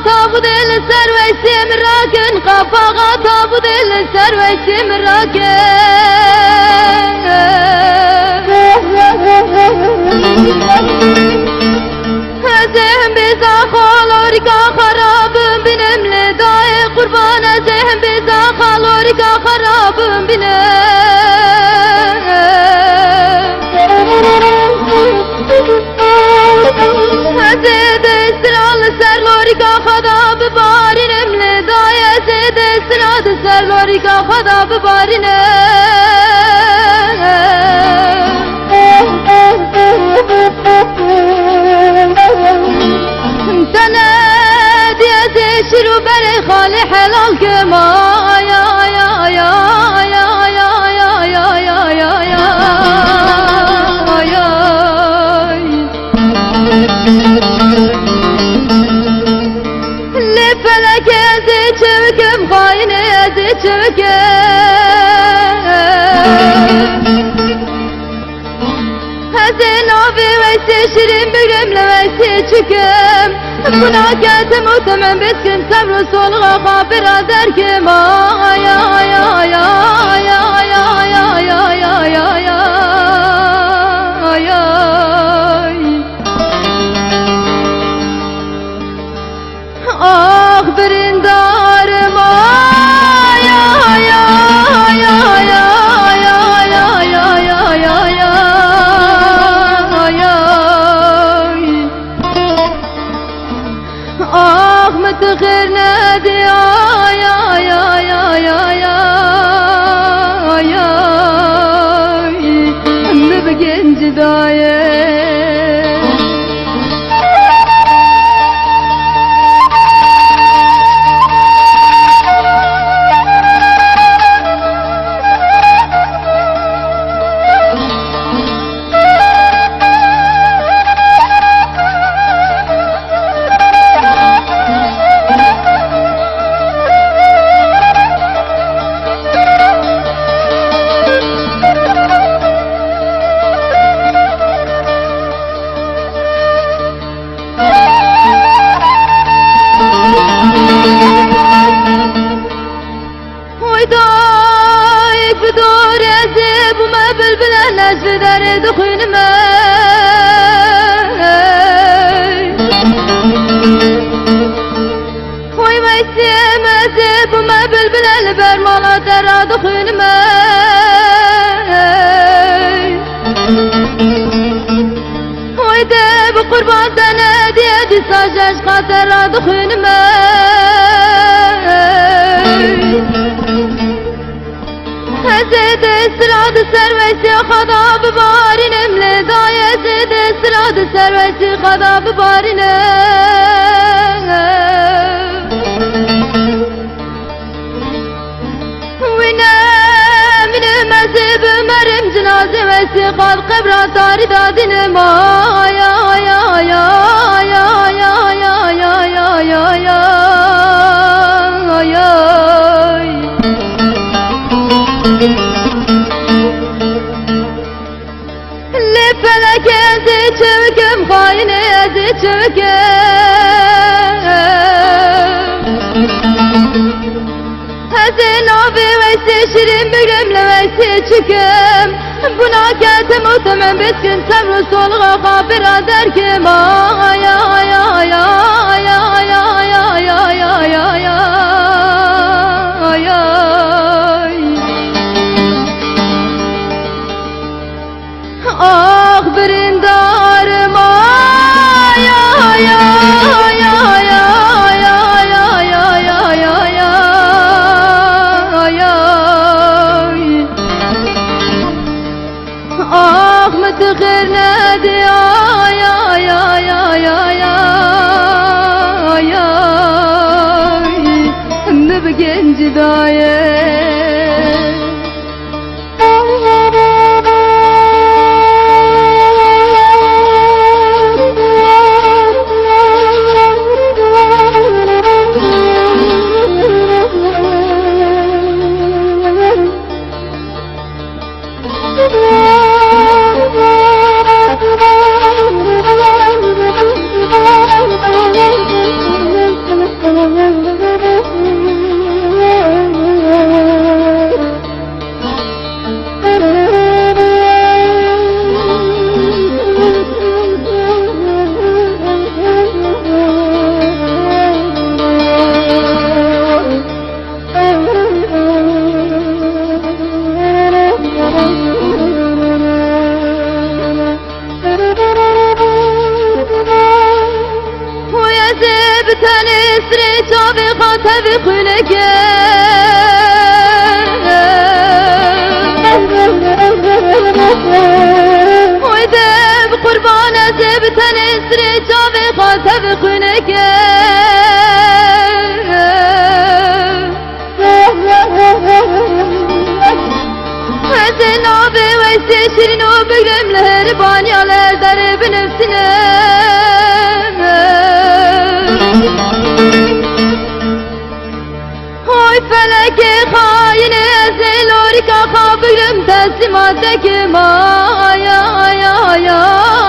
tabu dil servesi miraken kafağa tabu dil servesi miraken Ezem biza kalorika harabım binemle daye kurban ezem biza kalorika harabım Zede sıralı serlorika kadabı barinemle daye zede sıralı serlorika kadabı barine Sene diye zeşiru bere hali helal kema ya ya ya ya ya ya ya ya ya ya Le felek ezi çöküm haine ezi çöküm Hazin abi veysi şirin bügrümle veysi çüküm Buna geldim utamın bitkin sabru solga kabira derkim Ay ay ay ay ay ay ay ay ay ay ay ay Ah birindarım ay ay ay ay ay ay ay ay ay ay ay Ah mıtıkır nedi ay ay ay ay ay ay ay Mübgenci daye Necvi deri dukunme Oy meysimezi bu me bülbüleli bermala dera dukunme Oy de bu kurban dene diye disajeş kadera dukunme Zede sıradı servesi kadabı barinemle daye zede sıradı servesi kadabı barine Vine mezhebi merim cenazemesi kal kebra tari dadinem ay ay ay ay ay ay ay ay ay ay ay Le felek ezi çöküm haine ezi çöküm Hazin abi veysi şirin bügrümle veysi çüküm Buna geldim utamın bitkin sabru solga kabira derkim Ay ay ay ay ay ay ay ay ay ay ay ay Ah birindarım ay ay ay ay ay ay ay ay ay ay ay Ah mıtıkır nedi ay ay ay ay ay ay ay Mübgenci daye بتاني سري جابي خاطبي خلك وإذا بقربان بتاني سري جابي خاطبي خلك Zeynab'ı veysi şirin o büyüm lehriban yaler darı binefsine Oy feleke haine zelorika kabülüm teslimateki maya ya ya ya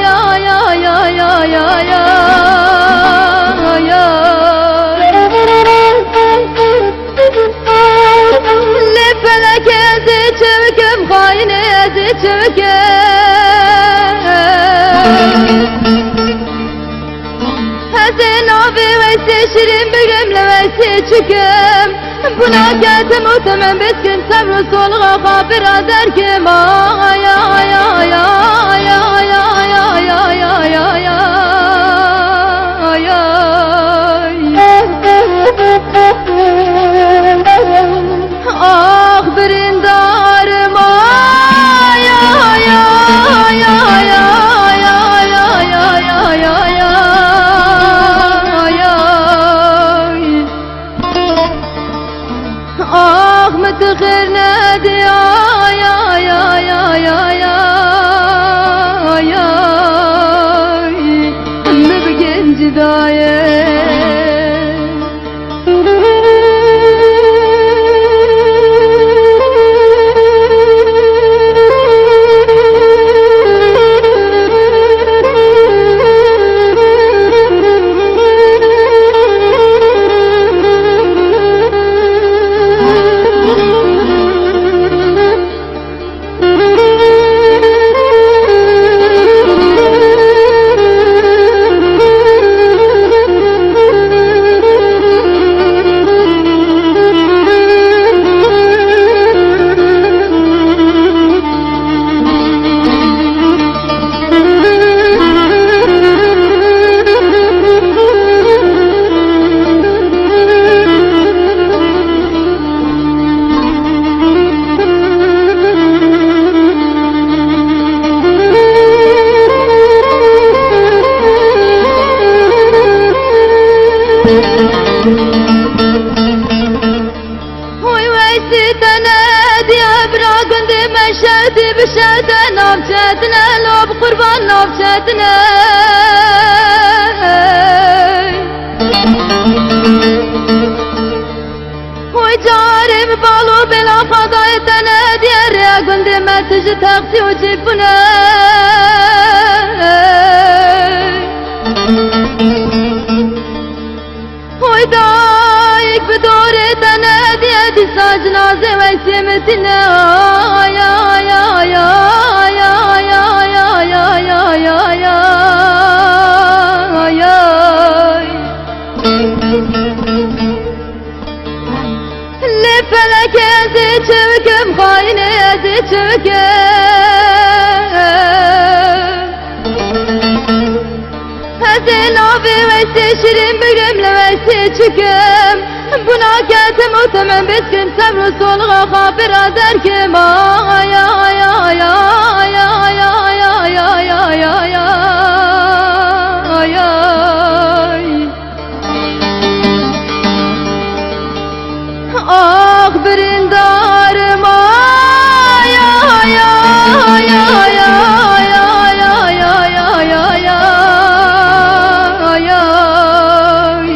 ya ya ya ya ya ya Le feleke çöküm haine çöküm Zeynab'ı veysi şirin büyümle veysi çüküm Buna geldim utamam bitkin sabrı solga kabir derkim Ay ay ay ay ay ay ay ay ay ay ay Ah birindarım ay ay ay ay ay ay ay ay ay ay Ah متغير نادي يا يا يا يا يا يا مبقين جدايه مشهد بشهد نبجتنا لو بقربان نبجتنا وجارم بالو بلا خضايتنا ديار يا قلبي ما تجي تغطي وجبنا ويدايك بدوري تنادي دي ساجنا زي ويسمتنا يا يا يا يا يا يا يا يا يا يا يا اللي فلك يزي çöküm خاينة يزي çöküm Zeynab'ı veysi şirin büyümle veysi çüküm Buna geldim utamam bitkin sabrı solga kabir derkim Ay ay ay ay ay ay ay ay ay ay ay Ah birindarım ay ay ay ay ay ay ay ay ay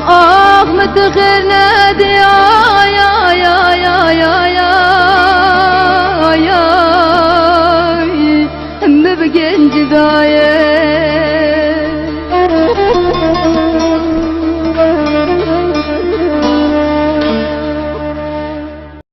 Ah متغير نادي